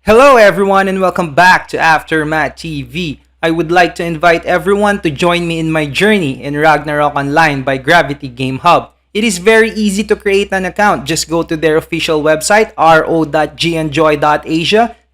Hello everyone and welcome back to Aftermath TV. I would like to invite everyone to join me in my journey in Ragnarok Online by Gravity Game Hub. It is very easy to create an account. Just go to their official website ro.gnjoy.asia,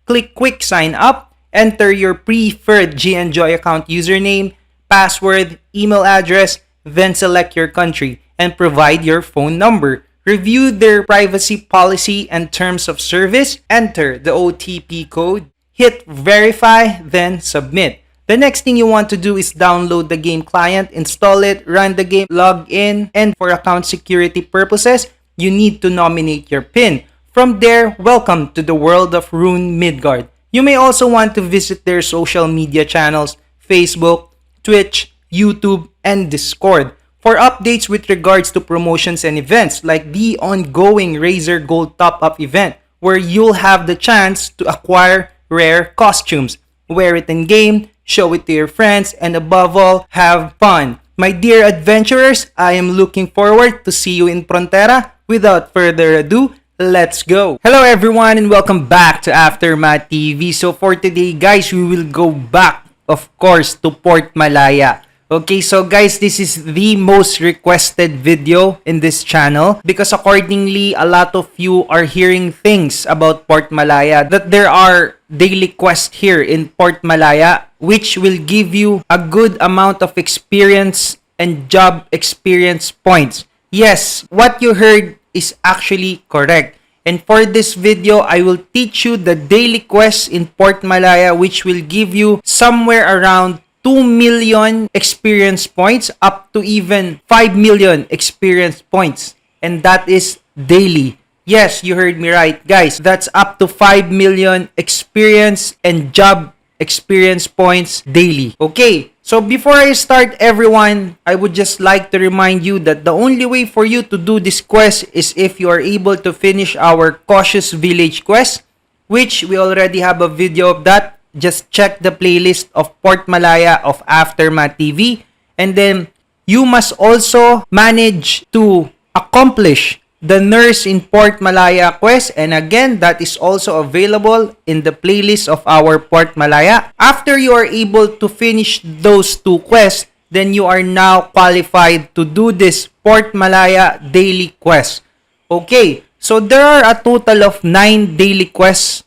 click quick sign up, enter your preferred GNjoy account username, password, email address, then select your country and provide your phone number. Review their privacy policy and terms of service, enter the OTP code, hit verify, then submit. The next thing you want to do is download the game client, install it, run the game, log in, and for account security purposes, you need to nominate your PIN. From there, welcome to the world of Rune Midgard. You may also want to visit their social media channels, Facebook, Twitch, YouTube, and Discord, for updates with regards to promotions and events like the ongoing Razer Gold Top-Up event where you'll have the chance to acquire rare costumes, wear it in-game, show it to your friends, and above all, have fun. My dear adventurers, I am looking forward to see you in Frontera. Without further ado, let's go! Hello everyone and welcome back to Aftermath TV. So for today guys, we will go back, of course, to Port Malaya. Okay, so guys, this is the most requested video in this channel because accordingly, a lot of you are hearing things about Port Malaya, that there are daily quests here in Port Malaya which will give you a good amount of experience and job experience points. Yes, what you heard is actually correct. And for this video, I will teach you the daily quests in Port Malaya which will give you somewhere around 2 million experience points up to even 5 million experience points. And that is daily. Yes, you heard me right, guys. That's up to 5 million experience and job experience points daily. Okay, so before I start, everyone, I would just like to remind you that the only way for you to do this quest is if you are able to finish our Cautious Village quest, which we already have a video of that. Just check the playlist of Port Malaya of Aftermath TV. And then you must also manage to accomplish the Nurse in Port Malaya quest. And again, that is also available in the playlist of our Port Malaya. After you are able to finish those two quests, then you are now qualified to do this Port Malaya daily quest. Okay, so there are a total of 9 daily quests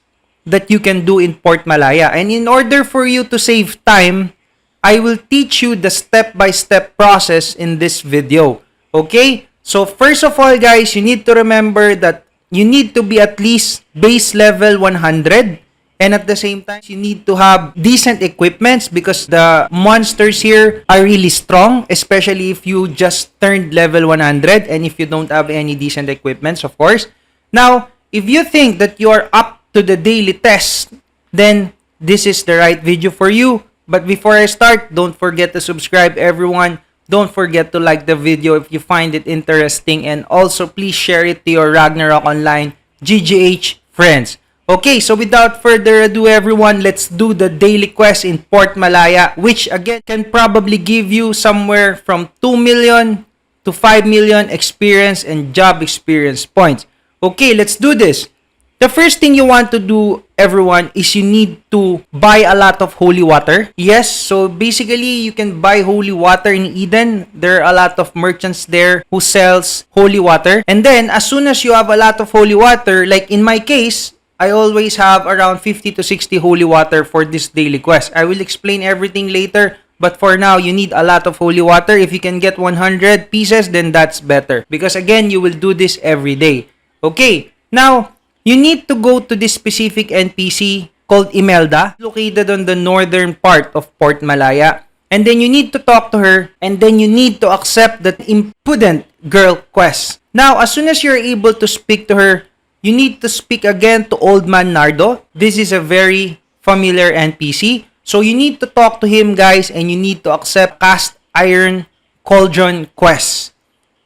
that you can do in Port Malaya. And in order for you to save time, I will teach you the step-by-step process in this video. Okay? So first of all, guys, you need to remember that you need to be at least base level 100. And at the same time, you need to have decent equipments because the monsters here are really strong, especially if you just turned level 100 and if you don't have any decent equipments, of course. Now, if you think that you are up to the daily test, then this is the right video for you. But before I start, don't forget to subscribe, everyone. Don't forget to like the video if you find it interesting, and also please share it to your Ragnarok Online GGH friends. Okay, so without further ado, everyone, let's do the daily quest in Port Malaya, which again can probably give you somewhere from 2 million to 5 million experience and job experience points. Okay, let's do this. The first thing you want to do, everyone, is you need to buy a lot of holy water. Yes, so basically, you can buy holy water in Eden. There are a lot of merchants there who sells holy water. And then, as soon as you have a lot of holy water, like in my case, I always have around 50 to 60 holy water for this daily quest. I will explain everything later. But for now, you need a lot of holy water. If you can get 100 pieces, then that's better. Because again, you will do this every day. Okay, now, you need to go to this specific NPC called Imelda, located on the northern part of Port Malaya. And then you need to talk to her, and then you need to accept the impudent girl quest. Now, as soon as you're able to speak to her, you need to speak again to Old Man Nardo. This is a very familiar NPC. So you need to talk to him, guys, and you need to accept Cast Iron Cauldron quest.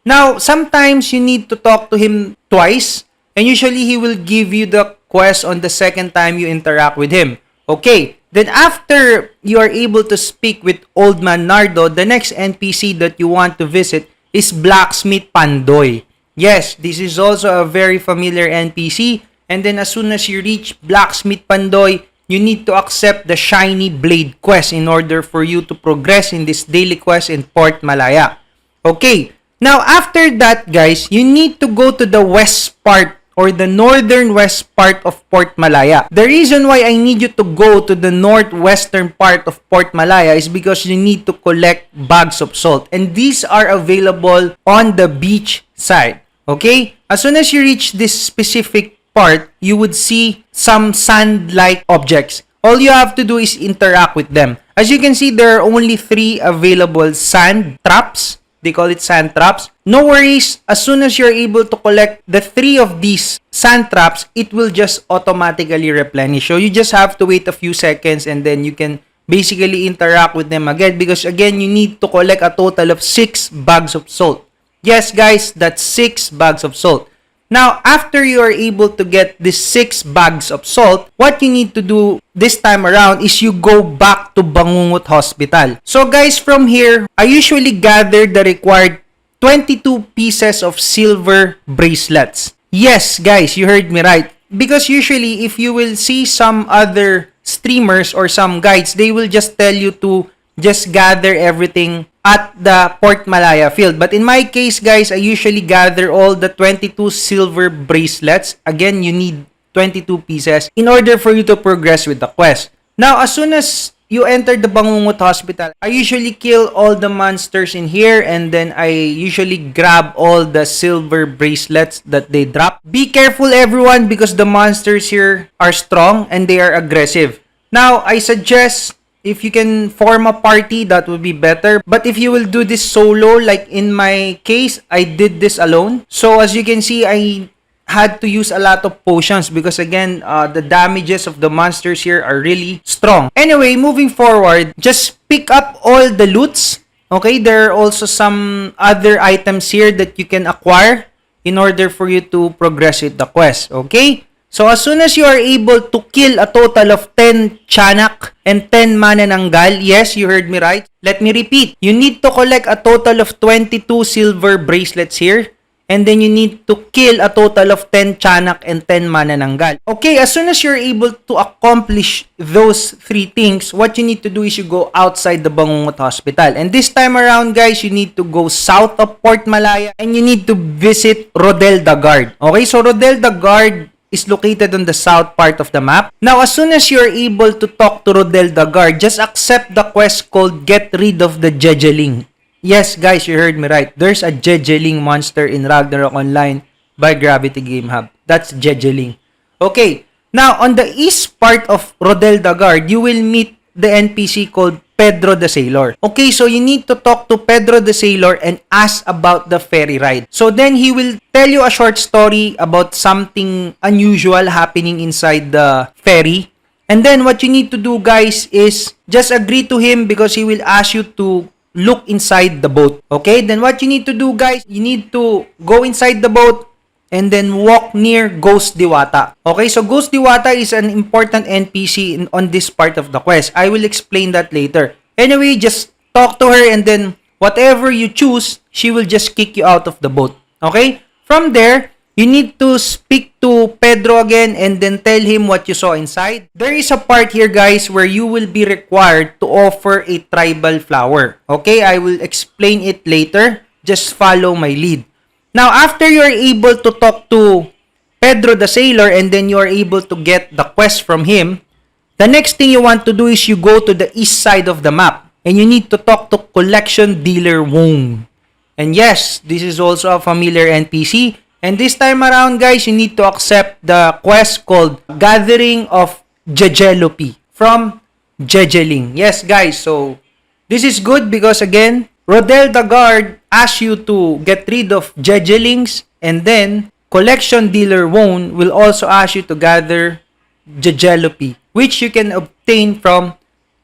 Now, sometimes you need to talk to him twice. And usually, he will give you the quest on the second time you interact with him. Okay, then after you are able to speak with Old Man Nardo, the next NPC that you want to visit is Blacksmith Pandoy. Yes, this is also a very familiar NPC. And then as soon as you reach Blacksmith Pandoy, you need to accept the Shiny Blade quest in order for you to progress in this daily quest in Port Malaya. Okay, now after that guys, you need to go to the west part or the northern west part of Port Malaya. The reason why I need you to go to the northwestern part of Port Malaya is because you need to collect bags of salt. And these are available on the beach side. Okay? As soon as you reach this specific part, you would see some sand-like objects. All you have to do is interact with them. As you can see, there are only 3 available sand traps. They call it sand traps. No worries, as soon as you're able to collect the 3 of these sand traps, it will just automatically replenish. So you just have to wait a few seconds and then you can basically interact with them again, because again, you need to collect a total of 6 bags of salt. Yes guys, that's 6 bags of salt. Now, after you are able to get these 6 bags of salt, what you need to do this time around is you go back to Bangungot Hospital. So guys, from here, I usually gather the required 22 pieces of silver bracelets. Yes, guys, you heard me right. Because usually, if you will see some other streamers or some guides, they will just tell you to just gather everything at the Port Malaya field. But in my case, guys, I usually gather all the 22 silver bracelets. Again, you need 22 pieces in order for you to progress with the quest. Now, as soon as you enter the Bangungot Hospital, I usually kill all the monsters in here and then I usually grab all the silver bracelets that they drop. Be careful everyone, because the monsters here are strong and they are aggressive. Now, I suggest if you can form a party, that would be better. But if you will do this solo, like in my case, I did this alone. So as you can see, I had to use a lot of potions because again, the damages of the monsters here are really strong. Anyway, moving forward, just pick up all the loots. Okay, there are also some other items here that you can acquire in order for you to progress with the quest. Okay? So, as soon as you are able to kill a total of 10 Chanak and 10 Manananggal, yes, you heard me right. Let me repeat. You need to collect a total of 22 silver bracelets here. And then you need to kill a total of 10 Chanak and 10 Manananggal. Okay, as soon as you're able to accomplish those 3 things, what you need to do is you go outside the Bangungot Hospital. And this time around, guys, you need to go south of Port Malaya and you need to visit Rodel the Guard. Okay, so Rodel the Guard is located on the south part of the map. Now, as soon as you're able to talk to Rodel the Guard, just accept the quest called Get Rid of the Jejeling. Yes, guys, you heard me right. There's a Jejeling monster in Ragnarok Online by Gravity Game Hub. That's Jejeling. Okay, now on the east part of Rodel the Guard, you will meet the NPC called Pedro the Sailor. Okay, so you need to talk to Pedro the Sailor and ask about the ferry ride. So then he will tell you a short story about something unusual happening inside the ferry. And then what you need to do, guys, is just agree to him because he will ask you to look inside the boat. Okay, then what you need to do, guys, you need to go inside the boat and then walk near Ghost Diwata. Okay, so Ghost Diwata is an important NPC on this part of the quest. I will explain that later. Anyway, just talk to her and then whatever you choose, she will just kick you out of the boat. Okay? From there, you need to speak to Pedro again and then tell him what you saw inside. There is a part here, guys, where you will be required to offer a tribal flower. Okay? I will explain it later. Just follow my lead. Now, after you are able to talk to Pedro the Sailor and then you are able to get the quest from him, the next thing you want to do is you go to the east side of the map and you need to talk to Collection Dealer Wong. And yes, this is also a familiar NPC. And this time around, guys, you need to accept the quest called Gathering of Jejelopi from Jejeling. Yes, guys, so this is good because again, Rodel the Guard asks you to get rid of Jejelings, and then Collection Dealer Wone will also ask you to gather Jejelopi, which you can obtain from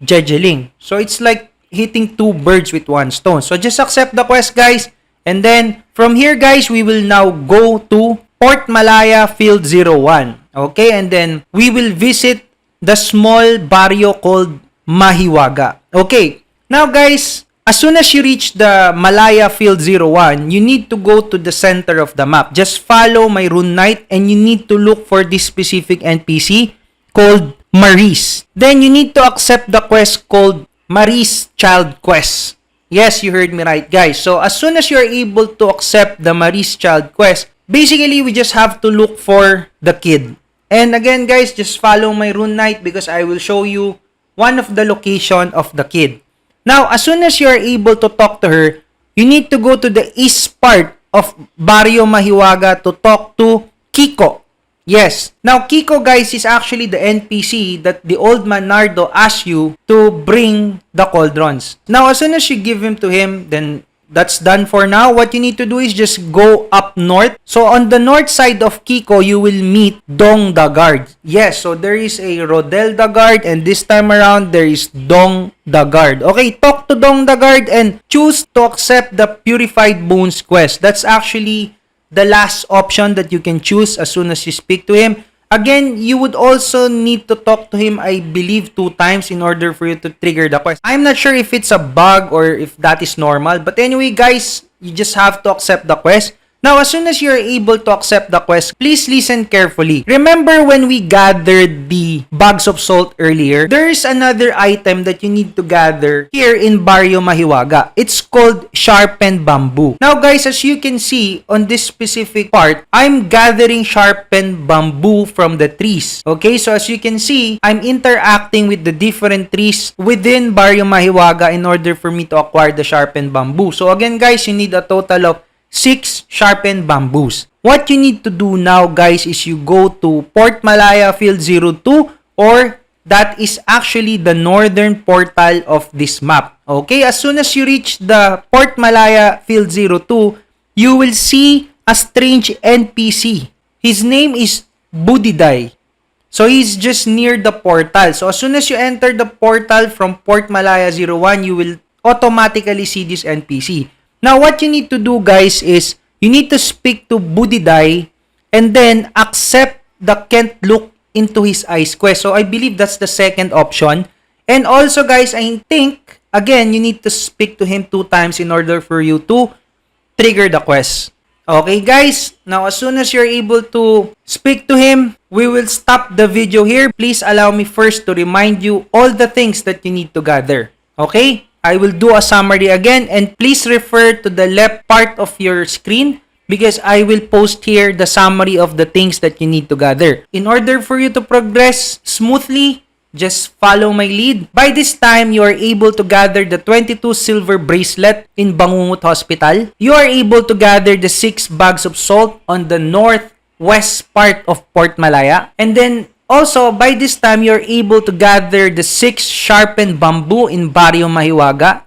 Jejeling. So it's like hitting 2 birds with 1 stone. So just accept the quest, guys. And then from here, guys, we will now go to Port Malaya Field 01. Okay, and then we will visit the small barrio called Mahiwaga. Okay, now guys, as soon as you reach the Malaya Field 01, you need to go to the center of the map. Just follow my rune knight and you need to look for this specific NPC called Maurice. Then you need to accept the quest called Maurice Child Quest. Yes, you heard me right, guys. So as soon as you're able to accept the Maurice Child Quest, basically we just have to look for the kid. And again, guys, just follow my rune knight because I will show you one of the location of the kid. Now, as soon as you are able to talk to her, you need to go to the east part of Barrio Mahiwaga to talk to Kiko. Yes. Now, Kiko, guys, is actually the NPC that the old man Nardo asked you to bring the cauldrons. Now, as soon as you give him to him, then that's done for now. What you need to do is just go up north. So, on the north side of Kiko, you will meet Dong the Guard. Yes, so there is a Rodel the Guard and this time around, there is Dong the Guard. Okay, talk to Dong the Guard and choose to accept the Purified Bones quest. That's actually the last option that you can choose as soon as you speak to him. Again, you would also need to talk to him, I believe, 2 times in order for you to trigger the quest. I'm not sure if it's a bug or if that is normal. But anyway, guys, you just have to accept the quest. Now, as soon as you're able to accept the quest, please listen carefully. Remember when we gathered the bags of salt earlier? There is another item that you need to gather here in Barrio Mahiwaga. It's called sharpened bamboo. Now, guys, as you can see on this specific part, I'm gathering sharpened bamboo from the trees. Okay, so as you can see, I'm interacting with the different trees within Barrio Mahiwaga in order for me to acquire the sharpened bamboo. So again, guys, you need a total of 6 sharpened bamboos. What you need to do now, guys, is you go to Port Malaya Field 02, or that is actually the northern portal of this map. Okay, as soon as you reach the Port Malaya Field 02, you will see a strange NPC. His name is Budiday. So he's just near the portal. So as soon as you enter the portal from Port Malaya 01, you will automatically see this NPC. Now, what you need to do, guys, is you need to speak to Budiday and then accept the can't look into his eyes quest. So, I believe that's the second option. And also, guys, I think, again, you need to speak to him 2 times in order for you to trigger the quest. Okay, guys, now as soon as you're able to speak to him, we will stop the video here. Please allow me first to remind you all the things that you need to gather. Okay? I will do a summary again, and please refer to the left part of your screen because I will post here the summary of the things that you need to gather. In order for you to progress smoothly, just follow my lead. By this time, you are able to gather the 22 silver bracelet in Bangungot Hospital. You are able to gather the 6 bags of salt on the northwest part of Port Malaya. And then also, by this time, you're able to gather the 6 sharpened bamboo in Barrio Mahiwaga.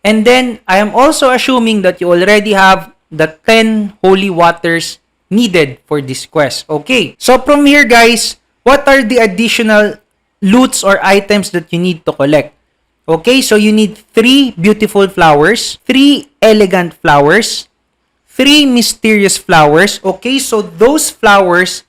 And then, I am also assuming that you already have the 10 holy waters needed for this quest. Okay, so from here, guys, what are the additional loots or items that you need to collect? Okay, so you need 3 beautiful flowers, 3 elegant flowers, 3 mysterious flowers. Okay, so those flowers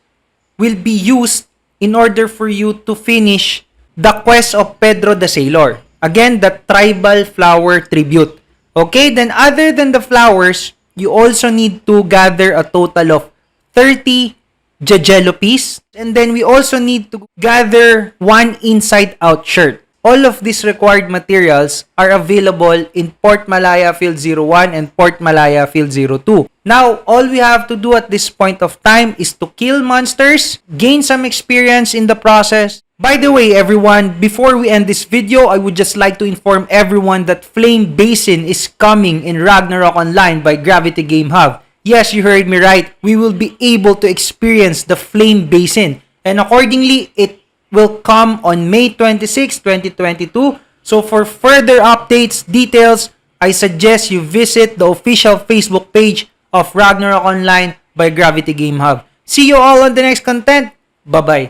will be used in order for you to finish the quest of Pedro the Sailor. Again, the tribal flower tribute. Okay, then other than the flowers, you also need to gather a total of 30 Jajelopes. And then we also need to gather 1 inside-out shirt. All of these required materials are available in Port Malaya Field 01 and Port Malaya Field 02. Now, all we have to do at this point of time is to kill monsters, gain some experience in the process. By the way, everyone, before we end this video, I would just like to inform everyone that Flame Basin is coming in Ragnarok Online by Gravity Game Hub. Yes, you heard me right. We will be able to experience the Flame Basin. And accordingly, it will come on May 26, 2022. So for further updates, details, I suggest you visit the official Facebook page of Ragnarok Online by Gravity Game Hub. See you all on the next content. Bye-bye.